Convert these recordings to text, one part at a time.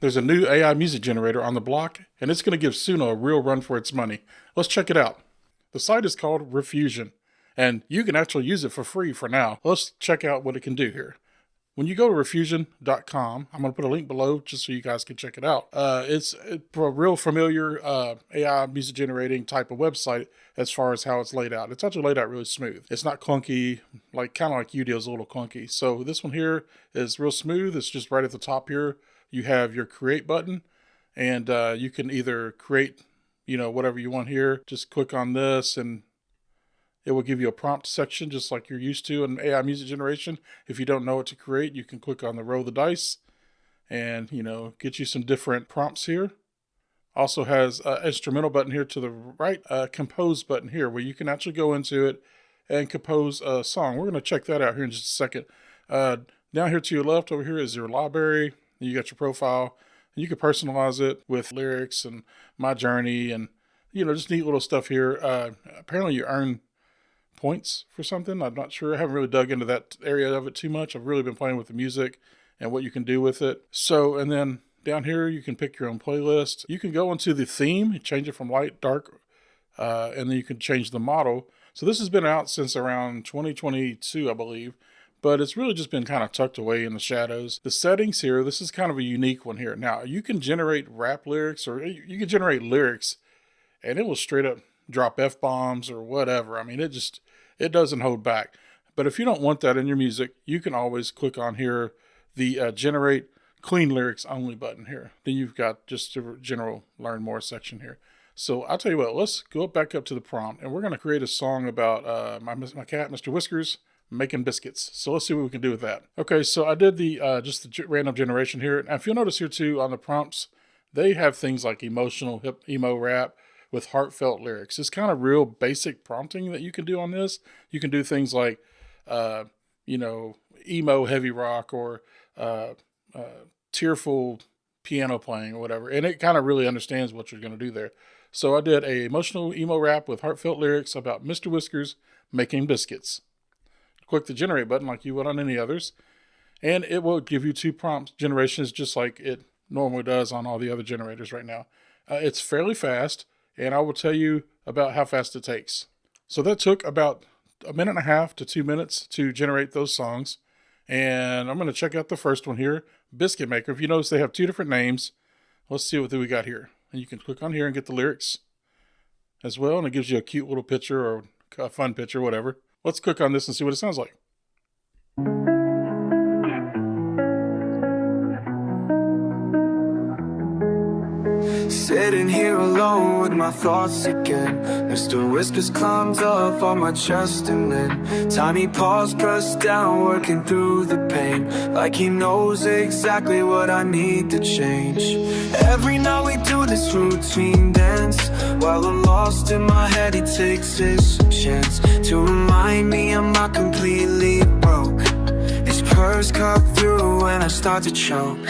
There's a new AI music generator on the block, and it's going to give Suno a real run for its money. Let's check it out. The site is called Riffusion, and you can actually use it for free for now. Let's check out what it can do here. When you go to Riffusion.com, I'm going to put a link below just so you guys can check it out. It's a real familiar AI music generating type of website as far as how it's laid out. It's actually laid out really smooth. It's not clunky, kind of like Udio's a little clunky. So this one here is real smooth. It's just right at the top here. You have your create button, and you can either create, whatever you want here. Just click on this and it will give you a prompt section just like you're used to in AI music generation. If you don't know what to create, you can click on the roll the dice and, get you some different prompts here. Also has an instrumental button here to the right, compose button here where you can actually go into it and compose a song. We're going to check that out here in just a second. Down here to your left over here is your library. You got your profile, and you can personalize it with lyrics and my journey and, just neat little stuff here. Apparently you earn points for something. I'm not sure. I haven't really dug into that area of it too much. I've really been playing with the music and what you can do with it. So, and then down here, you can pick your own playlist. You can go into the theme, change it from light, dark, and then you can change the model. So this has been out since around 2022, I believe, but it's really just been kind of tucked away in the shadows. The settings here, this is kind of a unique one here. Now, you can generate rap lyrics or you can generate lyrics and it will straight up drop F-bombs or whatever. I mean, it doesn't hold back. But if you don't want that in your music, you can always click on here, the generate clean lyrics only button here. Then you've got just the general learn more section here. So I'll tell you what, let's go back up to the prompt and we're going to create a song about my cat, Mr. Whiskers, making biscuits. So let's see what we can do with that. Okay, so I did the just the random generation here. And if you'll notice here too on the prompts, they have things like emotional hip emo rap with heartfelt lyrics. It's kind of real basic prompting that you can do on this. You can do things like, emo heavy rock or tearful piano playing or whatever. And it kind of really understands what you're going to do there. So I did a emotional emo rap with heartfelt lyrics about Mr. Whiskers making biscuits. Click the generate button like you would on any others. And it will give you two prompt generations just like it normally does on all the other generators right now. It's fairly fast. And I will tell you about how fast it takes. So that took about 1.5 minutes to 2 minutes to generate those songs. And I'm going to check out the first one here, Biscuit Maker. If you notice, they have two different names. Let's see what we got here. And you can click on here and get the lyrics as well. And it gives you a cute little picture or a fun picture, whatever. Let's click on this and see what it sounds like. Sitting here alone with my thoughts again. Mr. Whiskers climbs up on my chest and then tiny paws pressed down, working through the pain, like he knows exactly what I need to change. Every night we do this routine dance. While I'm lost in my head, he takes his chance to remind me I'm not completely broke. His purrs cut through when I start to choke.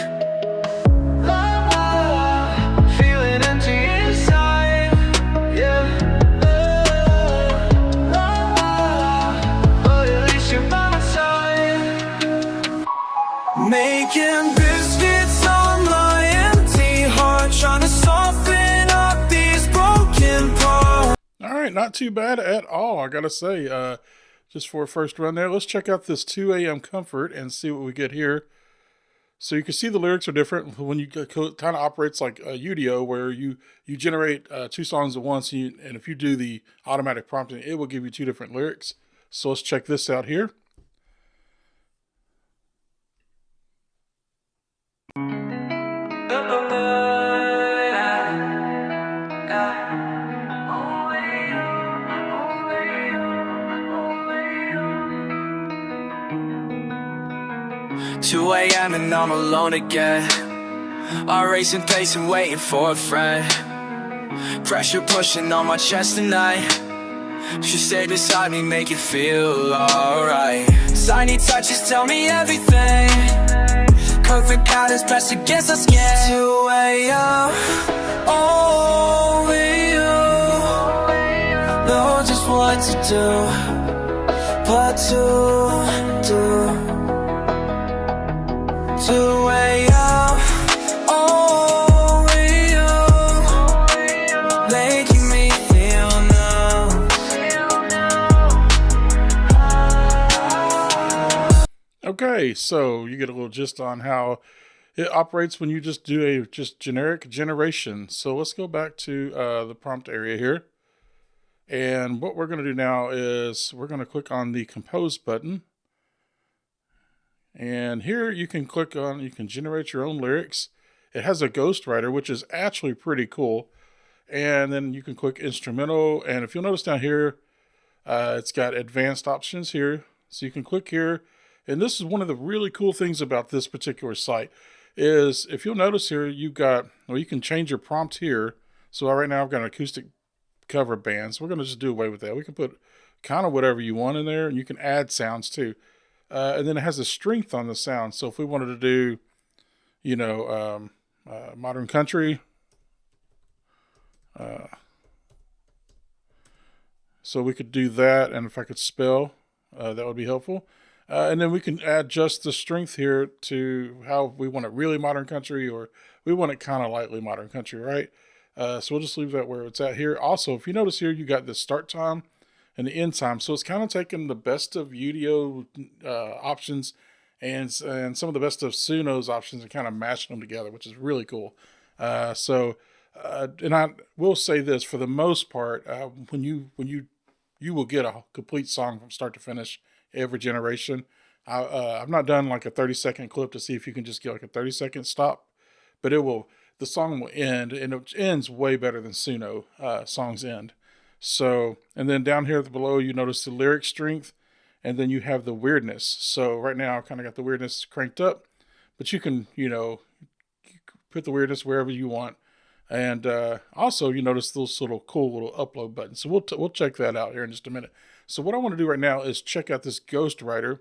Making biscuits on my empty heart, trying to soften up these broken parts. All right, not too bad at all, I gotta say. Just for a first run there, let's check out this 2 a.m. comfort and see what we get here. So you can see the lyrics are different when you kind of operates like a Udio, where you generate two songs at once, and if you do the automatic prompting, it will give you two different lyrics. So let's check this out here. Two a.m. and I'm alone again. I racing pace and waiting for a friend. Pressure pushing on my chest tonight. She stay beside me, make it feel alright. Tiny touches tell me everything. Perfect guidance pressed against the skin. 2 a.m. Only you know just what to do, what to do. 2 a.m. Okay, so you get a little gist on how it operates when you just do a generic generation. So let's go back to the prompt area here. And what we're going to do now is we're going to click on the compose button. And here you can click on, you can generate your own lyrics. It has a ghostwriter, which is actually pretty cool. And then you can click instrumental. And if you'll notice down here, it's got advanced options here. So you can click here. And this is one of the really cool things about this particular site is if you'll notice here, you can change your prompt here. So right now I've got an acoustic cover band. So we're going to just do away with that. We can put kind of whatever you want in there, and you can add sounds too. And then it has a strength on the sound. So if we wanted to do, modern country, so we could do that. And if I could spell, that would be helpful. And then we can adjust the strength here to how we want it really modern country, or we want it kind of lightly modern country, right? So we'll just leave that where it's at here. Also, if you notice here, you got the start time and the end time. So it's kind of taking the best of UDO options and some of the best of Suno's options and kind of mashing them together, which is really cool. And I will say this, for the most part, when you will get a complete song from start to finish every generation. I've not done like a 30-second clip to see if you can just get like a 30-second stop, but the song will end, and it ends way better than Suno songs end. So, and then down here below, you notice the lyric strength, and then you have the weirdness. So right now I've kind of got the weirdness cranked up, but you can, put the weirdness wherever you want. And also you notice those cool little upload buttons. So we'll check that out here in just a minute. So what I want to do right now is check out this ghostwriter,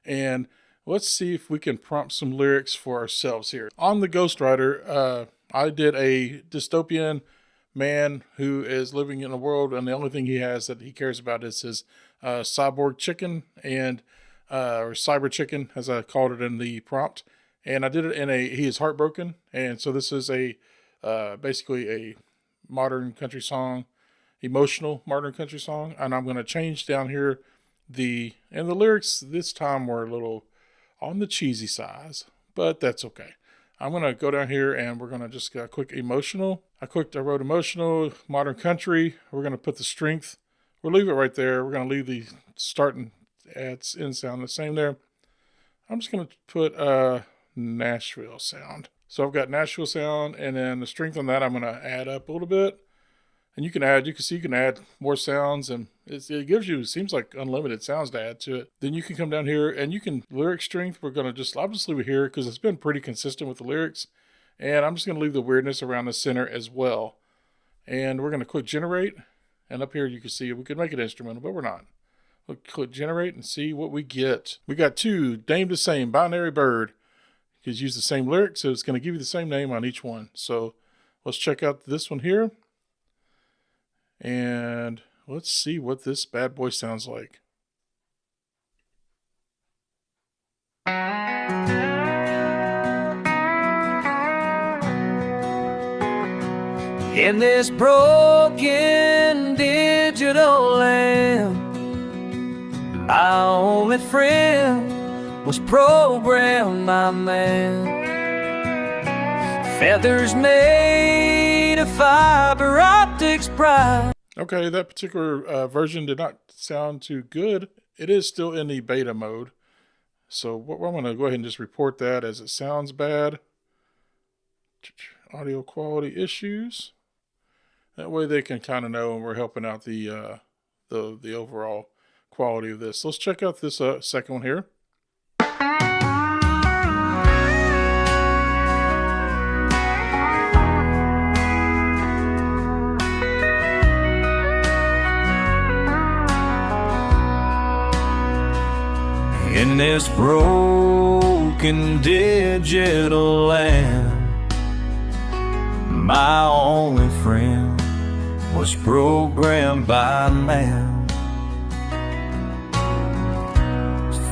and let's see if we can prompt some lyrics for ourselves here. On the ghostwriter, I did a dystopian man who is living in a world, and the only thing he has that he cares about is his cyborg chicken, and or cyber chicken, as I called it in the prompt. And I did it he is heartbroken, and so this is basically a modern country song, emotional modern country song. And I'm going to change down here the lyrics this time were a little on the cheesy size, but that's okay. I'm going to go down here and we're going to just click emotional. I wrote emotional modern country. We're going to put the strength. We'll leave it right there. We're going to leave the start and end sound the same there. I'm just going to put Nashville sound. So I've got Nashville sound, and then the strength on that I'm going to add up a little bit. And you can add more sounds, and it gives you, seems like unlimited sounds to add to it. Then you can come down here and you can lyric strength. I'll just leave it here because it's been pretty consistent with the lyrics. And I'm just going to leave the weirdness around the center as well. And we're going to click generate. And up here you can see we could make it instrumental, but we're not. We'll click generate and see what we get. We got two named the same, binary bird. You can use the same lyrics, so it's going to give you the same name on each one. So let's check out this one here. And let's see what this bad boy sounds like. In this broken digital land, my only friend was programmed by man. Feathers made of fiber optics bright. Okay, that particular version did not sound too good. It is still in the beta mode. So I'm going to go ahead and just report that as it sounds bad. Audio quality issues. That way they can kind of know we're helping out the overall quality of this. Let's check out this second one here. In this broken digital land, my only friend was programmed by man.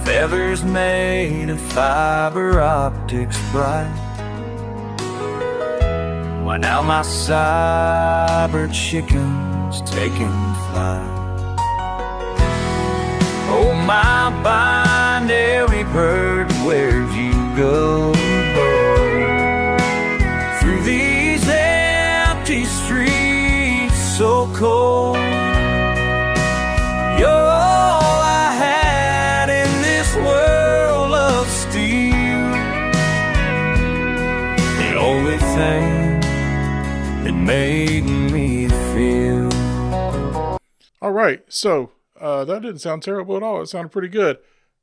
Feathers made of fiber optics bright. Why now my cyber chicken's taking flight. Oh, my binary bird where'd you go? Through these empty streets so cold, you're all I had in this world of steel, the only thing that made me feel. All right, so that didn't sound terrible at all. It sounded pretty good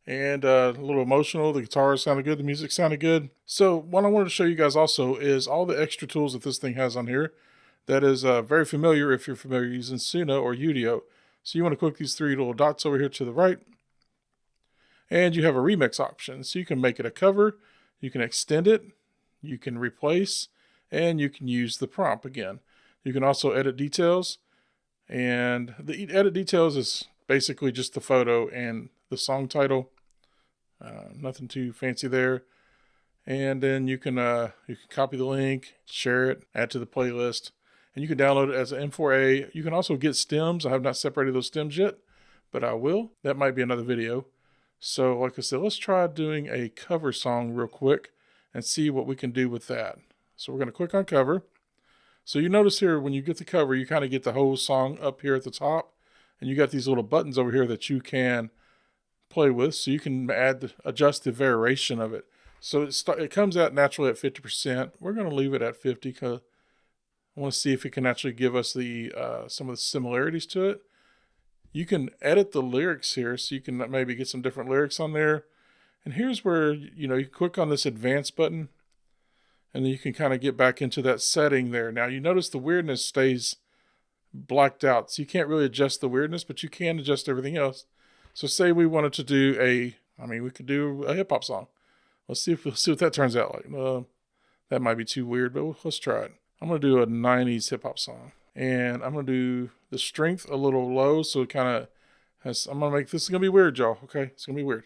and a little emotional. The guitar sounded good. The music sounded good. So what I wanted to show you guys also is all the extra tools that this thing has on here. That is very familiar if you're familiar using Suno or Udio. So you want to click these three little dots over here to the right. And you have a remix option. So you can make it a cover, you can extend it, you can replace, and you can use the prompt again. You can also edit details. And the edit details is basically just the photo and the song title. Nothing too fancy there. And then you can copy the link, share it, add to the playlist, and you can download it as an M4A. You can also get stems. I have not separated those stems yet, but I will. That might be another video. So like I said, let's try doing a cover song real quick and see what we can do with that. So we're going to click on cover. So you notice here when you get the cover, you kind of get the whole song up here at the top, and you got these little buttons over here that you can play with. So you can adjust the variation of it. So it comes out naturally at 50%. We're going to leave it at 50 because I want to see if it can actually give us the some of the similarities to it. You can edit the lyrics here, so you can maybe get some different lyrics on there. And here's where, you click on this advanced button, and then you can kind of get back into that setting there. Now you notice the weirdness stays blacked out, so you can't really adjust the weirdness, but you can adjust everything else. So say we wanted to do we could do a hip hop song. Let's see what that turns out like. That might be too weird, but let's try it. I'm going to do a 90s hip hop song, and I'm going to do the strength a little low. So it kind of I'm going to make this is going to be weird, y'all. Okay. It's going to be weird.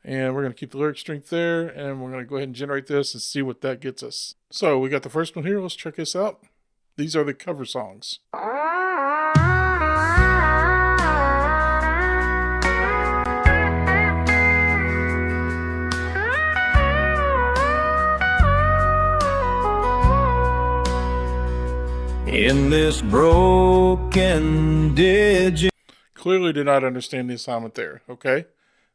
And we're going to keep the lyric strength there, and we're going to go ahead and generate this and see what that gets us. So we got the first one here. Let's check this out. These are the cover songs. In this broken digital. Clearly did not understand the assignment there, okay?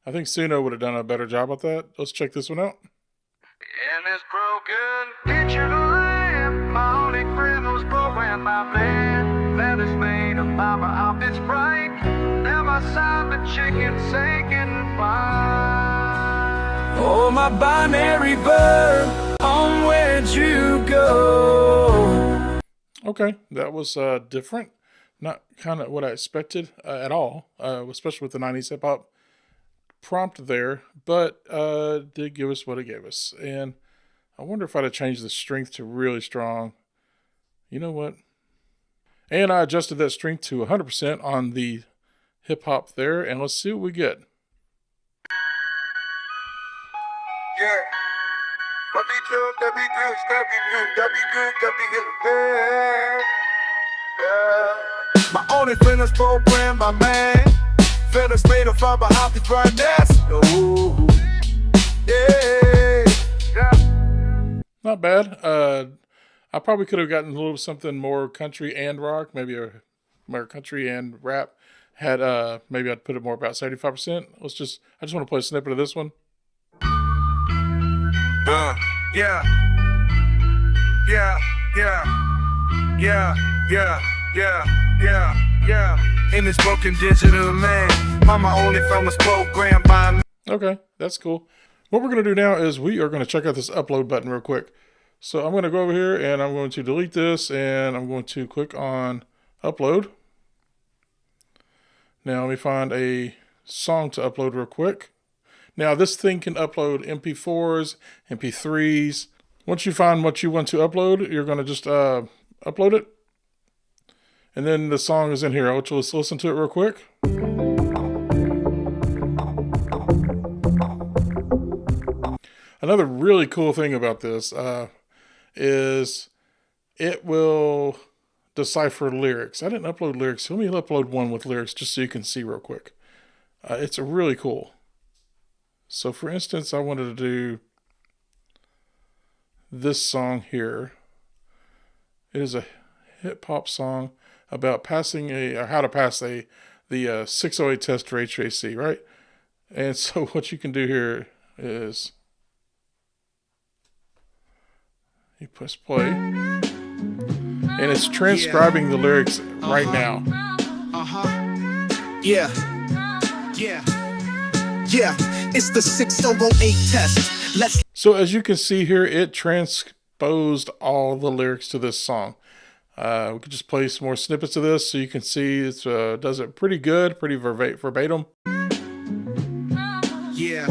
I think Suno would have done a better job at that. Let's check this one out. In this broken digital land, my only friend was programmed by man. That is made of fiber optics bright. Never saw the chicken saying bye. Oh, my binary bird, on where'd you go? Okay, that was different. Not kind of what I expected at all, especially with the 90s hip hop prompt there, but did give us what it gave us. And I wonder if I'd have changed the strength to really strong. You know what? And I adjusted that strength to 100% on the hip hop there, and let's see what we get. Yeah. My only friend is programmed by man. Feathers made of fiber optic brightness. Ooh, yeah. Not bad. I probably could have gotten a little something more country and rock, maybe more country and rap. Had maybe I'd put it more about 75%. I just want to play a snippet of this one. Yeah. In this broken digital land, mama only from was programmed by me. Okay, that's cool. What we're going to do now is we are going to check out this upload button real quick. So I'm going to go over here and I'm going to delete this and I'm going to click on upload. Now let me find a song to upload real quick. Now this thing can upload MP4s, MP3s. Once you find what you want to upload, you're going to just upload it. And then the song is in here. Let's listen to it real quick. Another really cool thing about this is it will decipher lyrics. I didn't upload lyrics. So let me upload one with lyrics just so you can see real quick. It's really cool. So for instance, I wanted to do this song here. It is a hip hop song about passing or how to pass the 608 test for HVAC, right? And so what you can do here is you press play, and it's transcribing the lyrics right now. Yeah. It's the 608 test. So as you can see here, it transposed all the lyrics to this song. We could just play some more snippets of this so you can see it does it pretty good, pretty verbatim. Yeah.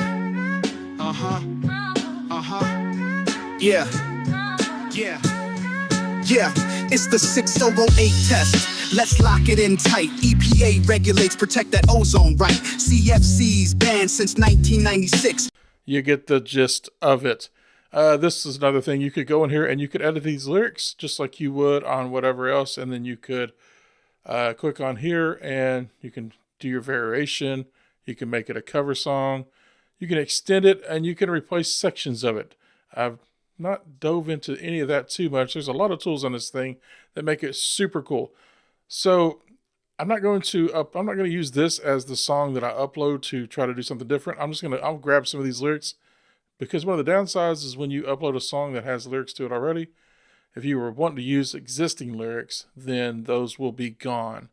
Yeah. It's the 608 test. Let's lock it in tight. EPA regulates, protect that ozone right. CFC's banned since 1996. You get the gist of it. This is another thing. You could go in here and you could edit these lyrics just like you would on whatever else. And then you could click on here and you can do your variation. You can make it a cover song. You can extend it and you can replace sections of it. I've not dove into any of that too much. There's a lot of tools on this thing that make it super cool. So I'm not going to use this as the song that I upload to try to do something different. I'll grab some of these lyrics, because one of the downsides is when you upload a song that has lyrics to it already, if you were wanting to use existing lyrics, then those will be gone.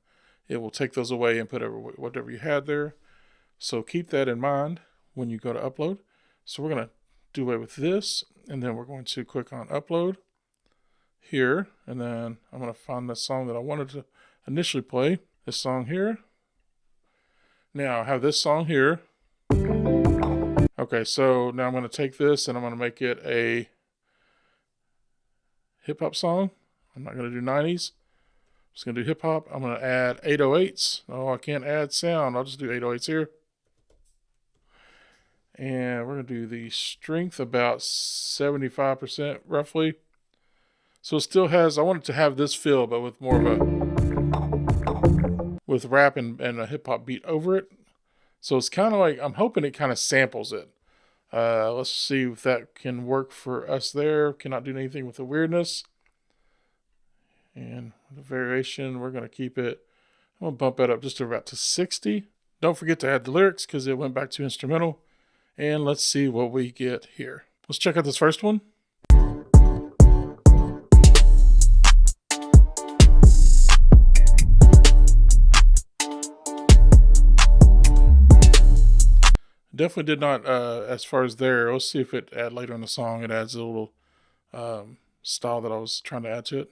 It will take those away and put whatever you had there. So keep that in mind when you go to upload. So we're going to do away with this, and then we're going to click on upload here, and then I'm going to find the song that I wanted to initially play, this song here. Now I have this song here. Okay, so now I'm going to take this and I'm going to make it a hip hop song. I'm not going to do 90s. I'm just going to do hip hop. I'm going to add 808s. Oh, I can't add sound. I'll just do 808s here. And we're going to do the strength about 75% roughly. So it still has, I want it to have this feel, but with more of with rap and a hip hop beat over it. So it's kind of like, I'm hoping it kind of samples it. Let's see if that can work for us there. Cannot do anything with the weirdness. And the variation, we're going to keep it, I'm going to bump that up just to about to 60. Don't forget to add the lyrics because it went back to instrumental. And let's see what we get here. Let's check out this first one. Definitely did not, as far as there. Let's see if it add later in the song. It adds a little style that I was trying to add to it.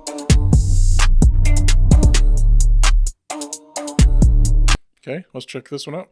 Okay, let's check this one out.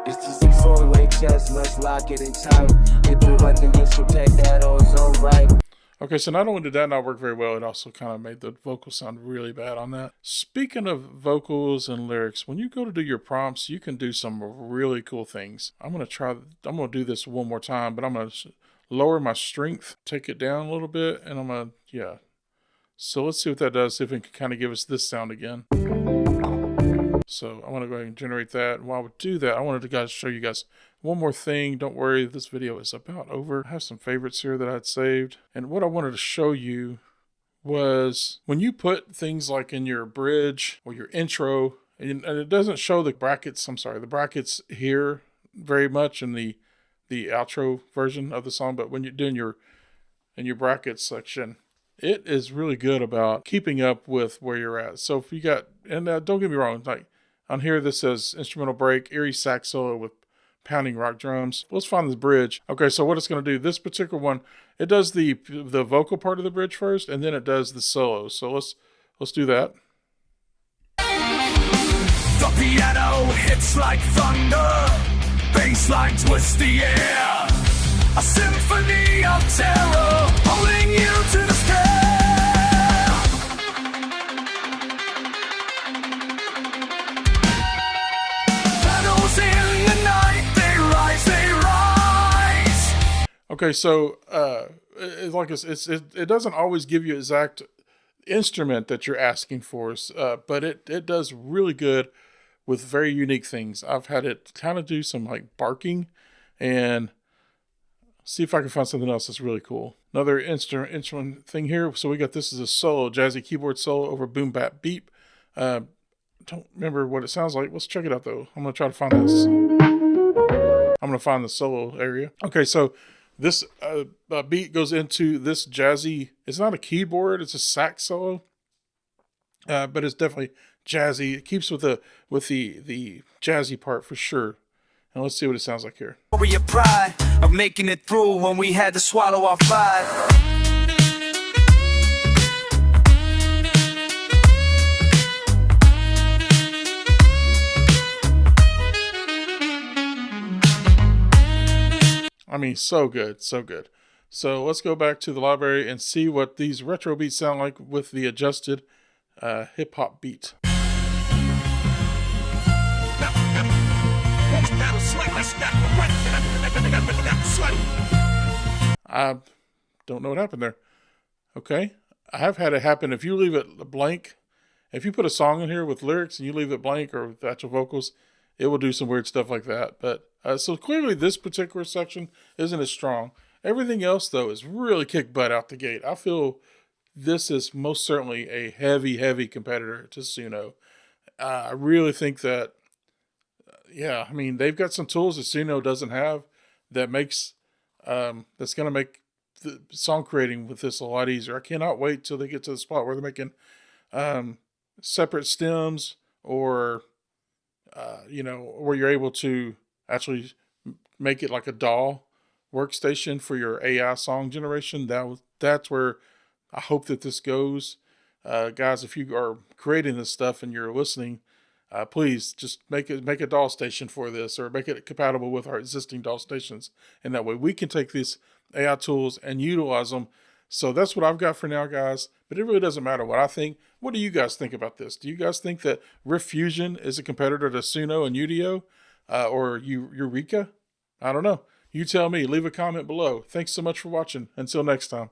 It's the 608 chest, let's lock it in tight. Hit the button, get protect that ozone right. Okay, so not only did that not work very well, it also kind of made the vocal sound really bad on that. Speaking of vocals and lyrics, when you go to do your prompts, you can do some really cool things. I'm going to do this one more time, but I'm going to lower my strength, take it down a little bit, and I'm going to, So let's see what that does, see if it can kind of give us this sound again. So I want to go ahead and generate that. And while we do that, I wanted to show you guys one more thing. Don't worry, this video is about over. I have some favorites here that I had saved. And what I wanted to show you was when you put things like in your bridge or your intro, and it doesn't show the brackets, the brackets here very much in the outro version of the song, but when you're doing your brackets section, it is really good about keeping up with where you're at. So if you got, and don't get me wrong, like on here this says instrumental break, eerie sax solo with pounding rock drums. Let's find the bridge. Okay, so what it's going to do, this particular one, it does the vocal part of the bridge first, and then it does the solo. So let's do that. The piano hits like thunder, bass line twists the air, a symphony of terror, pulling you to the scale. Battles in the night, they rise, they rise. Okay, so it doesn't always give you exact instrument that you're asking for, but it does really good with very unique things. I've had it kind of do some like barking, and see if I can find something else that's really cool. Another instrument thing here. So we got this is a solo, jazzy keyboard solo over boom bap beep. Don't remember what it sounds like. Let's check it out though. I'm gonna try to find this. I'm gonna find the solo area. Okay, so this beat goes into this jazzy. It's not a keyboard. It's a sax solo, but it's definitely jazzy. It keeps with the jazzy part for sure. And let's see what it sounds like here. Your pride of making it through when we had to swallow our pride. I mean, so good, so good. So let's go back to the library and see what these retro beats sound like with the adjusted hip hop beat. I don't know what happened there. Okay. I have had it happen. If you leave it blank, if you put a song in here with lyrics and you leave it blank or with actual vocals, it will do some weird stuff like that. But so clearly this particular section isn't as strong. Everything else, though, is really kick butt out the gate. I feel this is most certainly a heavy competitor to Suno. I really think that, yeah, I mean, they've got some tools that Suno doesn't have that makes, that's going to make the song creating with this a lot easier. I cannot wait till they get to the spot where they're making separate stems or, where you're able to actually make it like a DAW workstation for your AI song generation. That's where I hope that this goes. Guys, if you are creating this stuff and you're listening, please just make a DAW station for this, or make it compatible with our existing DAW stations. And that way we can take these AI tools and utilize them. So that's what I've got for now, guys. But it really doesn't matter what I think. What do you guys think about this? Do you guys think that Riffusion is a competitor to Suno and Udio, or Eureka? I don't know. You tell me. Leave a comment below. Thanks so much for watching. Until next time.